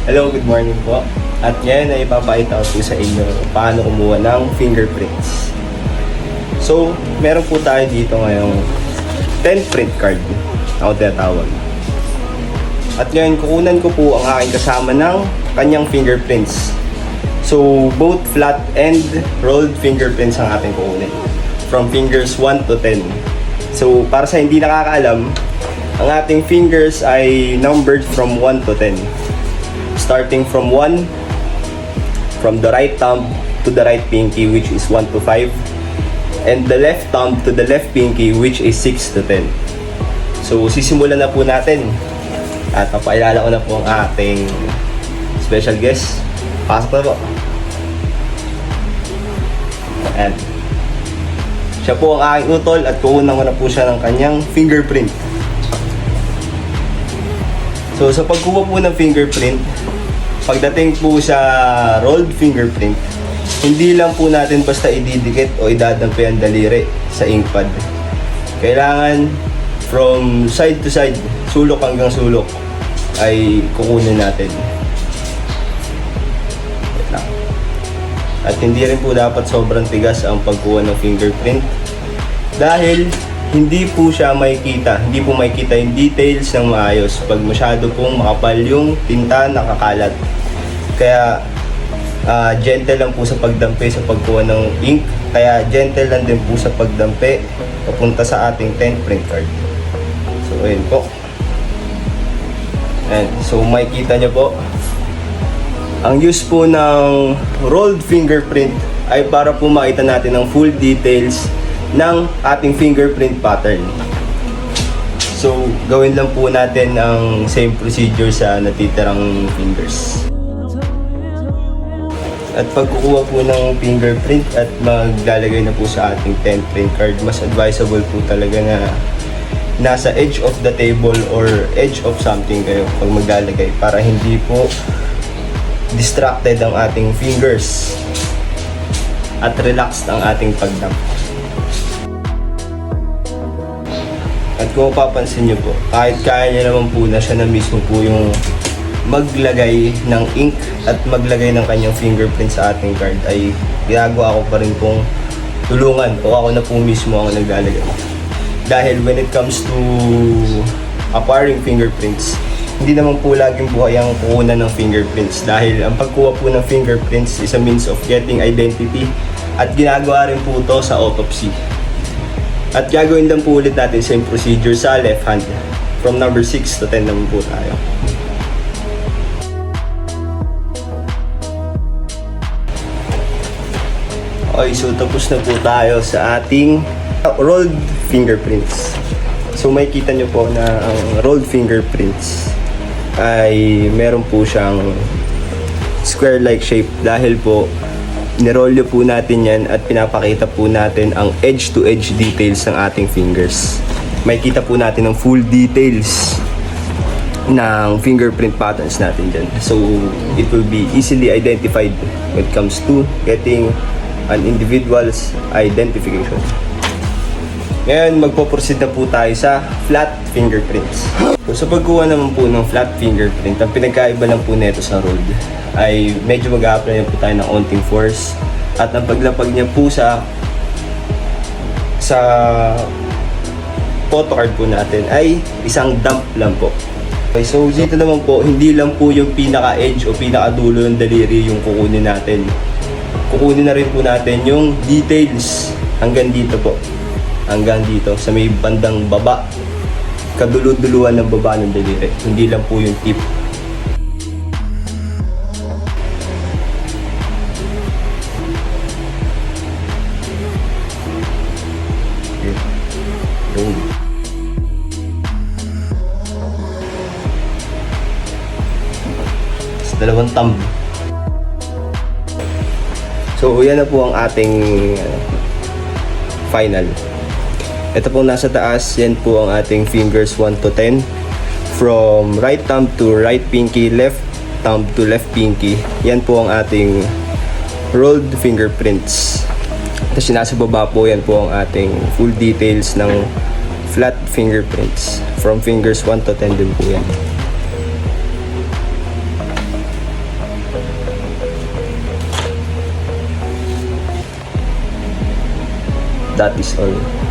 Hello, good morning po. At ngayon ay ipapakita ko po sa inyo paano kumuha ng fingerprints. So, meron po tayo dito ngayong 10 print card ako tinatawag. At ngayon, kukunan ko po ang aking kasama ng kanyang fingerprints. So, both flat and rolled fingerprints ang ating kukunin. From fingers 1 to 10. So, para sa hindi nakakaalam, ang ating fingers ay numbered from 1 to 10. Starting from 1, from the right thumb to the right pinky, which is 1 to 5, and the left thumb to the left pinky, which is 6 to 10. So, sisimulan na po natin. At papakilala ko na po ang ating special guest. Pasok na po. Ayan. Siya po ang aking utol at kukunan ko na po siya ng kanyang fingerprint. So, sa pagkuha po ng fingerprint, pagdating po sa rolled fingerprint, hindi lang po natin basta ididikit o idadampi ang daliri sa ink pad. Kailangan from side to side, sulok hanggang sulok, ay kukunin natin. At hindi rin po dapat sobrang tigas ang pagkuha ng fingerprint dahil hindi po siya makikita, hindi po makikita yung details ng maayos pag masyado pong makapal yung tinta nakakalat. Kaya gentle lang po sa pagdampi sa pagkuha ng ink, kaya gentle lang din po sa pagdampi papunta sa ating 10 print card. So ayun po. And so makikita nyo po, ang use po ng rolled fingerprint ay para po makita natin ang full details ng ating fingerprint pattern. So, gawin lang po natin ang same procedure sa natitirang fingers. At pagkukuha po ng fingerprint at maglalagay na po sa ating 10 print card, mas advisable po talaga na nasa edge of the table or edge of something kayo pag maglalagay para hindi po distracted ang ating fingers at relaxed ang ating pagdamp. At kung mapapansin nyo po, kahit kaya niya naman po na siya na mismo po yung maglagay ng ink at maglagay ng kanyang fingerprint sa ating card, ay ginagawa ko pa rin pong tulungan o ako na po mismo ang naglalagay. Dahil when it comes to acquiring fingerprints, hindi naman po laging buhay ang kukunan ng fingerprints dahil ang pagkuha po ng fingerprints is a means of getting identity at ginagawa rin po ito sa autopsy. At gagawin lang po ulit natin same procedure sa left hand. From number 6 to 10 naman po tayo. Okay, so tapos na po tayo sa ating rolled fingerprints. So makikita nyo po na ang rolled fingerprints ay meron po siyang square-like shape dahil po nirolyo po natin yan at pinapakita po natin ang edge-to-edge details ng ating fingers. Makikita po natin ang full details ng fingerprint patterns natin dyan. So, it will be easily identified when it comes to getting an individual's identification. Ngayon, magpo-proceed na po tayo sa flat fingerprints. So, sa pagkuha naman po ng flat fingerprint, ang pinagkaiba lang po nito sa rolled ay medyo mag-a-apply po tayo ng onting force at ang paglapag niya po sa photocard po natin ay isang dump lang po. Okay, so dito naman po, hindi lang po yung pinaka-edge o pinaka-dulo ng daliri yung kukunin natin. Kukunin na rin po natin yung details hanggang dito po. Hanggang dito sa may bandang baba, kaduluduluan ng baba ng daliri. Hindi lang po yung tip. Dalawang thumb. So yan na po ang ating final. Ito po nasa taas, yan po ang ating fingers 1 to 10. From right thumb to right pinky, left thumb to left pinky. Yan po ang ating rolled fingerprints. Tapos nasa baba po, yan po ang ating full details ng flat fingerprints. From fingers 1 to 10 din po yan. That is all.